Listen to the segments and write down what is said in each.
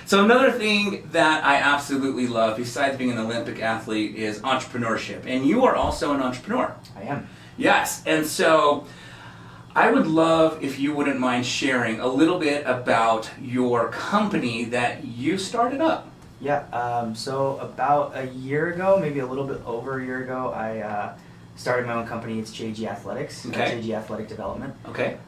So another thing that I absolutely love, besides being an Olympic athlete, is entrepreneurship. And you are also an entrepreneur. I am. Yes, and so I would love if you wouldn't mind sharing a little bit about your company that you started up. Yeah, so about a year ago, maybe a little bit over a year ago, I started my own company. It's JG Athletics, Okay. JG Athletic Development. Okay.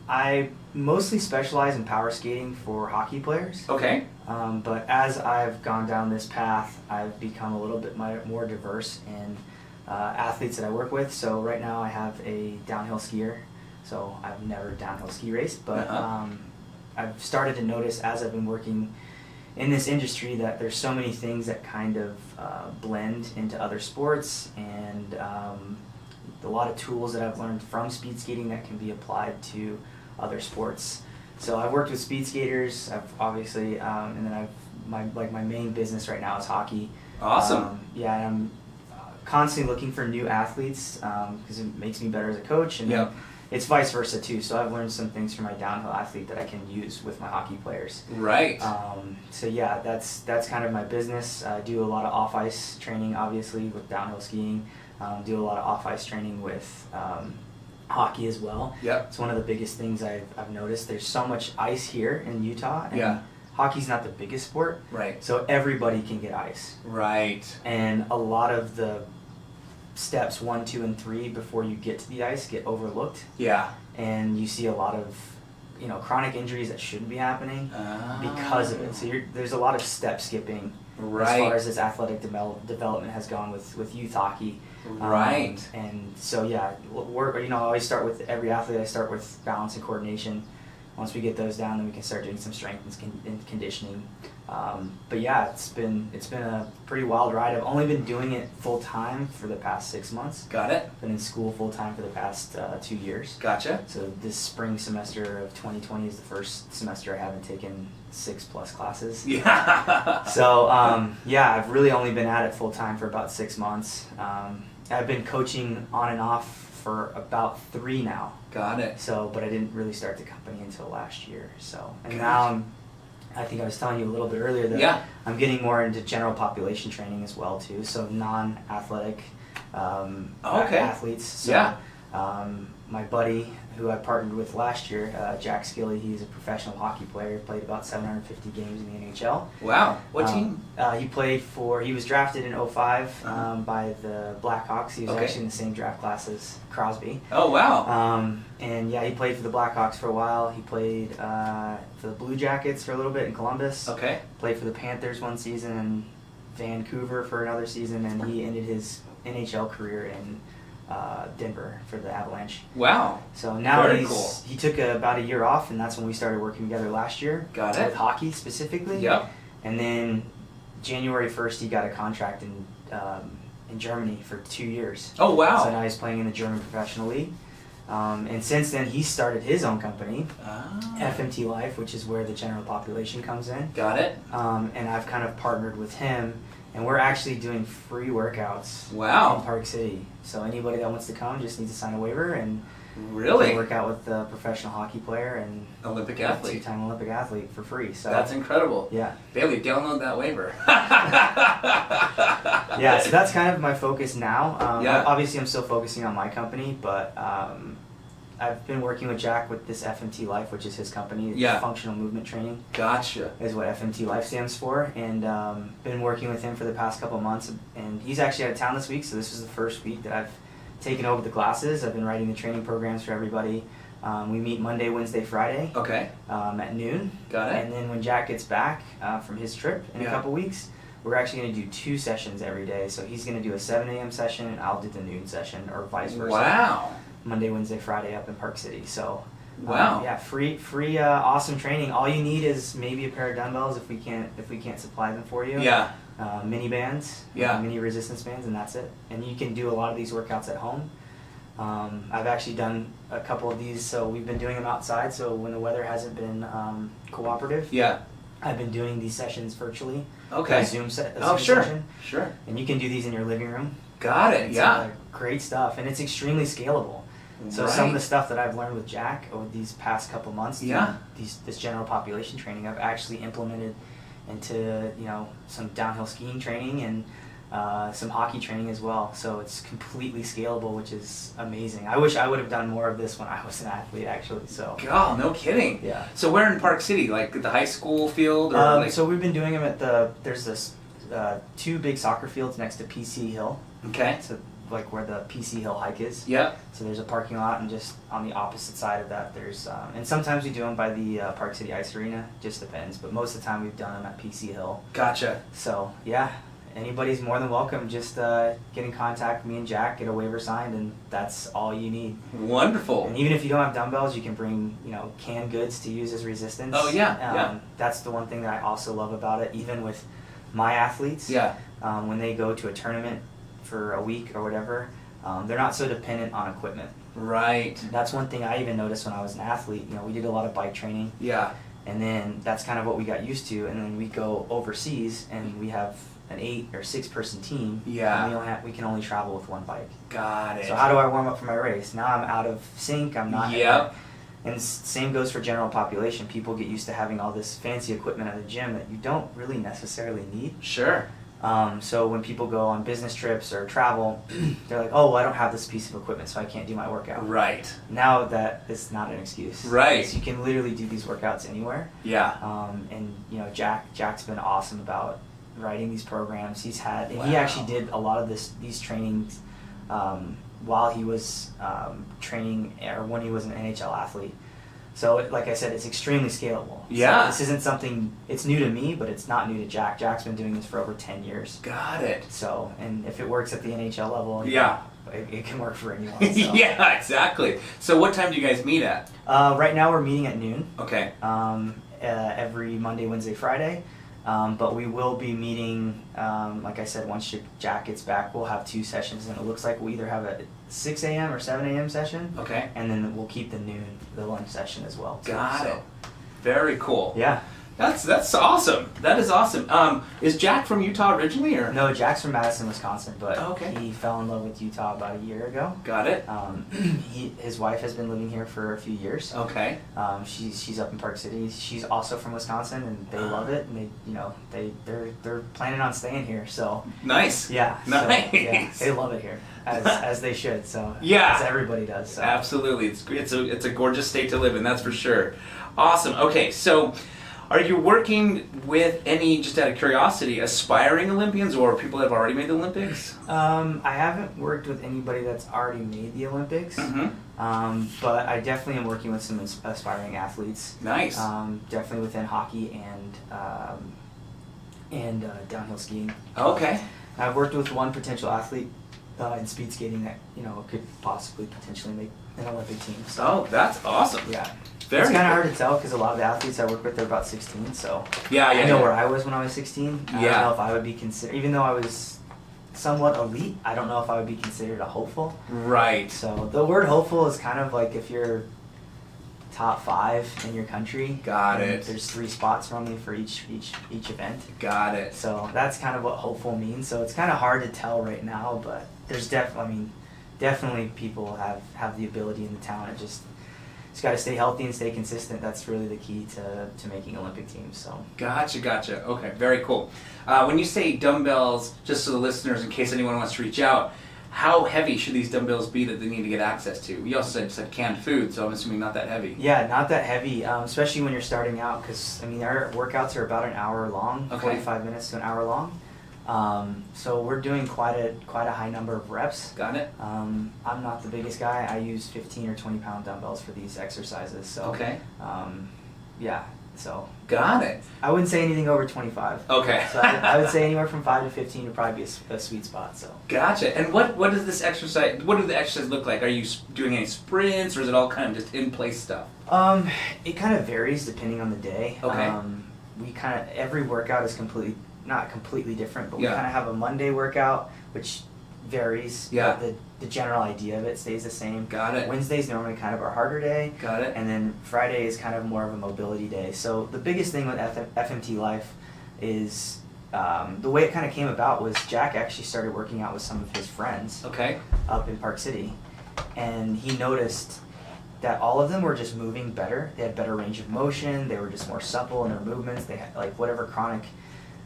I mostly specialize in power skating for hockey players. Okay. But as I've gone down this path, I've become a little bit more diverse in athletes that I work with. So right now I have a downhill skier. So I've never downhill ski raced, but I've started to notice as I've been working in this industry that there's so many things that kind of blend into other sports, and a lot of tools that I've learned from speed skating that can be applied to other sports. So I've worked with speed skaters. I've obviously, and then my main business right now is hockey. Awesome. Yeah, and I'm constantly looking for new athletes because it makes me better as a coach, and Yep. it's vice versa too. So I've learned some things from my downhill athlete that I can use with my hockey players. Right. So yeah, that's kind of my business. I do a lot of off-ice training, obviously, with downhill skiing. Do a lot of off-ice training with hockey as well. Yep. It's one of the biggest things I've noticed. There's so much ice here in Utah, and Yeah. hockey's not the biggest sport, Right. so everybody can get ice. Right. And a lot of the steps 1, 2, and 3 before you get to the ice get overlooked, Yeah. and you see a lot of chronic injuries that shouldn't be happening because of it. So there's a lot of step skipping as far as this athletic development has gone with youth hockey. Right. And so yeah, I always start with every athlete. I start with balance and coordination. Once we get those down, then we can start doing some strength and conditioning. But yeah, it's been a pretty wild ride. I've only been doing it full time for the past 6 months. Got it. Been in school full time for the past 2 years. Gotcha. So this spring semester of 2020 is the first semester I haven't taken 6+ classes. Yeah. So yeah, I've really only been at it full time for about 6 months. I've been coaching on and off for about 3 now. Got it. So, but I didn't really start the company until last year. So, and now I think I was telling you a little bit earlier that I'm getting more into general population training as well too. So non-athletic athletes. So, my buddy who I partnered with last year, Jack Skilly, he's a professional hockey player. Played about 750 games in the NHL. Wow. What team? He was drafted in 2005 by the Blackhawks. He was actually in the same draft class as Crosby. Oh, wow. And yeah, he played for the Blackhawks for a while. He played for the Blue Jackets for a little bit in Columbus. Okay. Played for the Panthers one season and Vancouver for another season, and he ended his NHL career in Denver for the Avalanche. Wow. So now Very cool. he took about a year off, and that's when we started working together last year. Got it. With hockey specifically. Yep. And then January 1st, he got a contract in Germany for 2 years. Oh, wow. So now he's playing in the German Professional League. And since then, he started his own company, FMT Life, which is where the general population comes in. Got it. And I've kind of partnered with him, and we're actually doing free workouts Wow. in Park City. So anybody that wants to come just needs to sign a waiver and Really? work out with a professional hockey player and Olympic a athlete. 2-time Olympic athlete for free. So That's incredible. yeah. Bailey, download that waiver. Yeah, so that's kind of my focus now. Yeah. Obviously, I'm still focusing on my company, but I've been working with Jack with this FMT Life, which is his company. Yeah. Functional Movement Training Gotcha. is what FMT Life stands for, and been working with him for the past couple of months. And he's actually out of town this week, so this is the first week that I've taken over the classes. I've been writing the training programs for everybody. We meet Monday, Wednesday, Friday Okay. at noon. Got it. And then when Jack gets back from his trip in a Yeah. couple weeks, we're actually going to do 2 sessions every day. So he's going to do a 7 a.m. session, and I'll do the noon session, or vice versa. Wow. Monday, Wednesday, Friday up in Park City. So Wow. yeah, free, awesome training. All you need is maybe a pair of dumbbells if we can't supply them for you. Yeah. Mini bands, Yeah. mini resistance bands, and that's it. And you can do a lot of these workouts at home. I've actually done a couple of these, so we've been doing them outside. So when the weather hasn't been cooperative, Yeah. I've been doing these sessions virtually. Okay. A Zoom Oh, Zoom sure. session, Sure. and you can do these in your living room. Got it. It's Yeah. great stuff, and it's extremely scalable. So some of the stuff that I've learned with Jack over these past couple months, this general population training, I've actually implemented into some downhill skiing training and some hockey training as well. So it's completely scalable, which is amazing. I wish I would have done more of this when I was an athlete, actually. So. Oh, no kidding. Yeah. So where in Park City, like at the high school field, or So we've been doing them at there's this 2 big soccer fields next to PC Hill. Okay. So like where the PC Hill hike is. Yeah. So there's a parking lot, and just on the opposite side of that, there's and sometimes we do them by the Park City Ice Arena. Just depends, but most of the time we've done them at PC Hill. Gotcha. So yeah, anybody's more than welcome. Just get in contact with me and Jack, get a waiver signed, and that's all you need. Wonderful. And even if you don't have dumbbells, you can bring canned goods to use as resistance. Oh yeah. That's the one thing that I also love about it. Even with my athletes, when they go to a tournament for a week or whatever, they're not so dependent on equipment. Right. That's one thing I even noticed when I was an athlete. We did a lot of bike training. Yeah. And then that's kind of what we got used to. And then we go overseas and we have an 8 or 6 person team. Yeah. And we can only travel with 1 bike. Got it. So how do I warm up for my race? Now I'm out of sync. I'm not. Yep. And same goes for general population. People get used to having all this fancy equipment at the gym that you don't really necessarily need. Sure. So when people go on business trips or travel, they're like, oh, well, I don't have this piece of equipment, so I can't do my workout. Right. Now that is not an excuse. Right. So you can literally do these workouts anywhere. Yeah. And Jack's been awesome about writing these programs. He Wow. actually did a lot of these trainings while he was training, or when he was an NHL athlete. So, like I said, it's extremely scalable. Yeah. So this isn't something, it's new to me, but it's not new to Jack. Jack's been doing this for over 10 years. Got it. So, and if it works at the NHL level, it can work for anyone. So. Yeah, exactly. So what time do you guys meet at? Right now we're meeting at noon. Okay. Every Monday, Wednesday, Friday. But we will be meeting, like I said, once Jack gets back, we'll have 2 sessions, and it looks like we'll either have a 6 a.m. or 7 a.m. session. Okay. And then we'll keep the lunch session as well. Got it. Very cool. Yeah. That's awesome. That is awesome. Is Jack from Utah originally, or? No, Jack's from Madison, Wisconsin, but okay. He fell in love with Utah about a year ago. Got it. His wife has been living here for a few years. Okay. She's up in Park City. She's also from Wisconsin, and they love it. And they're planning on staying here. So nice. Yeah. Nice. So, yeah, they love it here, as they should. So yeah, as everybody does. So. Absolutely, it's a gorgeous state to live in. That's for sure. Awesome. Okay, so. Are you working with any, just out of curiosity, aspiring Olympians or people that have already made the Olympics? I haven't worked with anybody that's already made the Olympics, but I definitely am working with some aspiring athletes. Nice. Definitely within hockey and downhill skiing. Okay. I've worked with one potential athlete in speed skating that could possibly potentially make an Olympic team. So. Oh, that's awesome. Yeah. Very it's kind of cool. hard to tell because a lot of the athletes I work with are about 16, so I know where I was when I was 16. I Yeah. don't know if I would be considered, even though I was somewhat elite, I don't know if I would be considered a hopeful. Right. So the word hopeful is kind of like if you're top 5 in your country. Got it. There's 3 spots normally for each event. Got it. So that's kind of what hopeful means. So it's kind of hard to tell right now, but there's definitely people have the ability in the talent. Just got to stay healthy and stay consistent. That's really the key to making Olympic teams. So. Gotcha. Okay, very cool. When you say dumbbells, just so the listeners, in case anyone wants to reach out, how heavy should these dumbbells be that they need to get access to? You also said canned food, so I'm assuming not that heavy. Yeah, not that heavy, especially when you're starting out, because our workouts are about an hour long, 45 minutes to an hour long. So we're doing quite a high number of reps. Got it. I'm not the biggest guy. I use 15 or 20 pound dumbbells for these exercises. So okay. Yeah. So. Got it. I wouldn't say anything over 25. Okay. So I would say anywhere from 5 to 15 would probably be a sweet spot. So. Gotcha. And what does this exercise? What do the exercises look like? Are you doing any sprints, or is it all kind of just in place stuff? It kind of varies depending on the day. Okay. Every workout is not completely different, but we kind of have a Monday workout, which varies. Yeah. But the general idea of it stays the same. Got it. Wednesday's normally kind of our harder day. Got it. And then Friday is kind of more of a mobility day. So the biggest thing with FMT Life is the way it kind of came about was Jack actually started working out with some of his friends. Okay. Up in Park City. and he noticed that all of them were just moving better. They had better range of motion. They were just more supple in their movements. They had, like, whatever chronic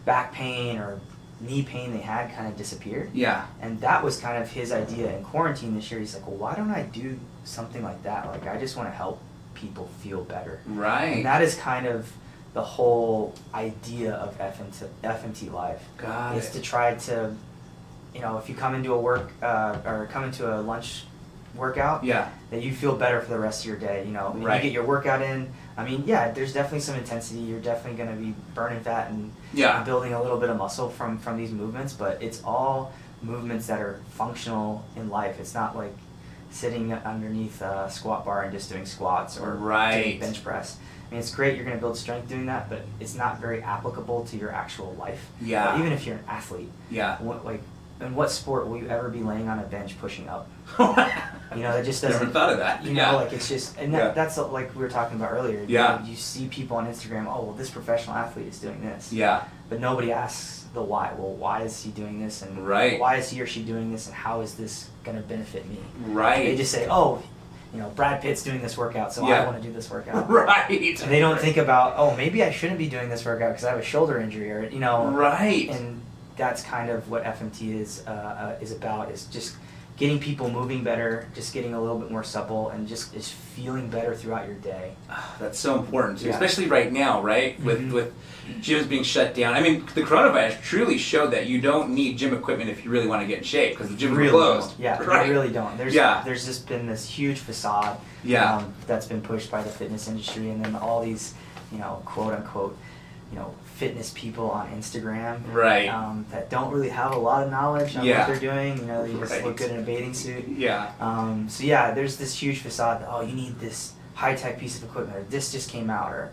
back pain or knee pain they had kind of disappeared. Yeah. And that was kind of his idea in quarantine this year. He's like, well, why don't I do something like that? Like, I just want to help people feel better. Right. And that is kind of the whole idea of FMT Live. Got is it. to try to, you know, if you come into a or come into a lunch workout, Yeah. that you feel better for the rest of your day. You know, when Right. you get your workout in, I mean, yeah, there's definitely some intensity. You're definitely going to be burning fat and Yeah. building a little bit of muscle from these movements, but it's all movements that are functional in life. It's not like sitting underneath a squat bar and just doing squats or Right. doing bench press. I mean, it's great, you're going to build strength doing that, but it's not very applicable to your actual life. Yeah. Like, even if you're an athlete, Yeah. in what sport will you ever be laying on a bench pushing up? You know, that just doesn't. Never thought of that. You Yeah. know, like, it's just, and Yeah. that's like we were talking about earlier. Yeah. You see people on Instagram, oh, well, this professional athlete is doing this. Yeah. But nobody asks the why. Well, why is he doing this, and Right. why is he or she doing this, and how is this going to benefit me? Right. They just say, oh, you know, Brad Pitt's doing this workout, so Yeah. I want to do this workout. Right. And they don't think about, oh, maybe I shouldn't be doing this workout because I have a shoulder injury, or, you know. Right. And that's kind of what FMT is about, is just getting people moving better, just getting a little bit more supple, and just feeling better throughout your day. That's so important too, Yeah. especially right now, right? Mhm. With gyms being shut down. I mean, the coronavirus truly showed that you don't need gym equipment if you really want to get in shape, because the gyms Really are closed. don't. Yeah, Right. you really don't. Yeah. There's just been this huge facade Yeah. that's been pushed by the fitness industry, and then all these, you know, quote unquote, you know, fitness people on Instagram, Right. that don't really have a lot of knowledge on Yeah. what they're doing. You know, they just Right. look good in a bathing suit. Yeah. So yeah, there's this huge facade that, oh, you need this high-tech piece of equipment, or this just came out, or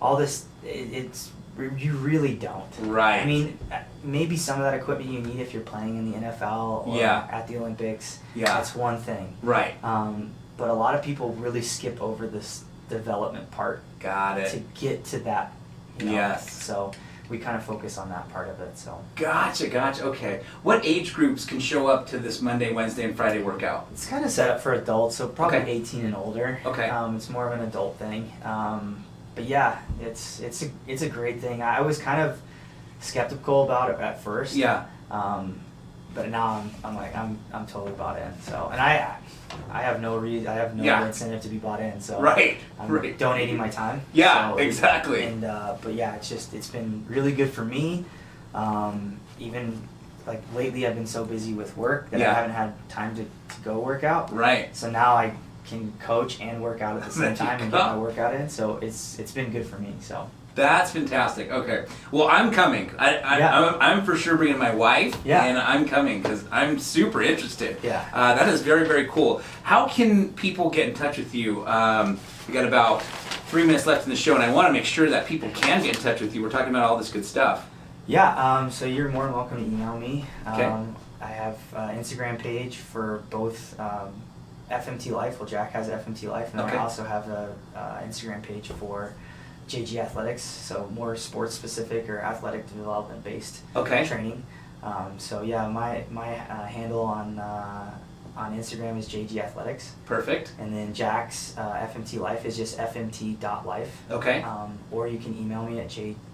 all this. You really don't. Right. I mean, maybe some of that equipment you need if you're playing in the NFL or Yeah. at the Olympics. Yeah. That's one thing. Right. But a lot of people really skip over this development part Got to it. get to that. You know? Yes. So we kind of focus on that part of it. So Gotcha. Okay. What age groups can show up to this Monday, Wednesday, and Friday workout? it's kind of set up for adults, so probably Okay. 18 and older. Okay. It's more of an adult thing. But yeah, it's a great thing. I was kind of skeptical about it at first. Yeah. But now I'm totally bought in. So, and I have no Yeah. incentive to be bought in. So Right. I'm Right. donating my time. Yeah, So, exactly. And but yeah, it's been really good for me. Even like lately, I've been so busy with work that Yeah. I haven't had time to go work out. Right. So now I can coach and work out at the There same time you and go. get my workout in. So it's been good for me. So That's fantastic. Okay. Well, I'm coming. Yeah. I'm for sure bringing my wife, Yeah. and I'm coming because I'm super interested. Yeah. That is very, very cool. How can people get in touch with you? We got about 3 minutes left in the show, and I want to make sure that people can get in touch with you. We're talking about all this good stuff. yeah. So you're more than welcome to email me. Okay. I have an Instagram page for both FMT Life. Well, Jack has FMT Life, and then Okay. I also have a Instagram page for JG Athletics, so more sports specific or athletic development based Okay. training. So yeah, my handle on Instagram is JG Athletics, Perfect. and then Jack's FMT Life is just fmt.life. Okay. Or you can email me at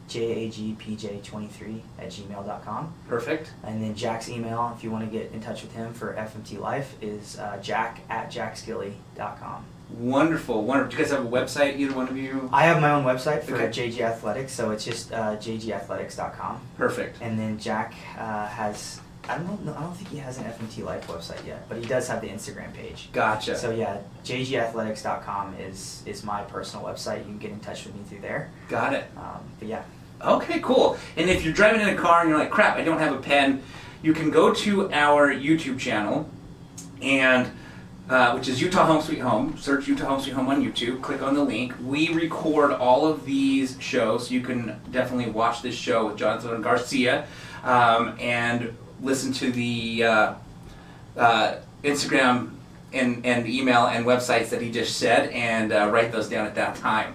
jagpj23@gmail.com. Perfect. And then Jack's email, if you want to get in touch with him for FMT Life, is jack@jackskilly.com. Wonderful. Wonderful. Do you guys have a website, either one of you? I have my own website for Okay. JG Athletics, so it's just jgathletics.com. Perfect. And then Jack has, I don't think he has an FMT Life website yet, but he does have the Instagram page. Gotcha. So yeah, jgathletics.com is my personal website. You can get in touch with me through there. Got it. But yeah. Okay, cool. And if you're driving in a car and you're like, crap, I don't have a pen, you can go to our YouTube channel, and which is Utah Home Sweet Home. Search Utah Home Sweet Home on YouTube. Click on the link. We record all of these shows. You can definitely watch this show with Jonathan Garcia and listen to the Instagram and email and websites that he just said, and write those down at that time.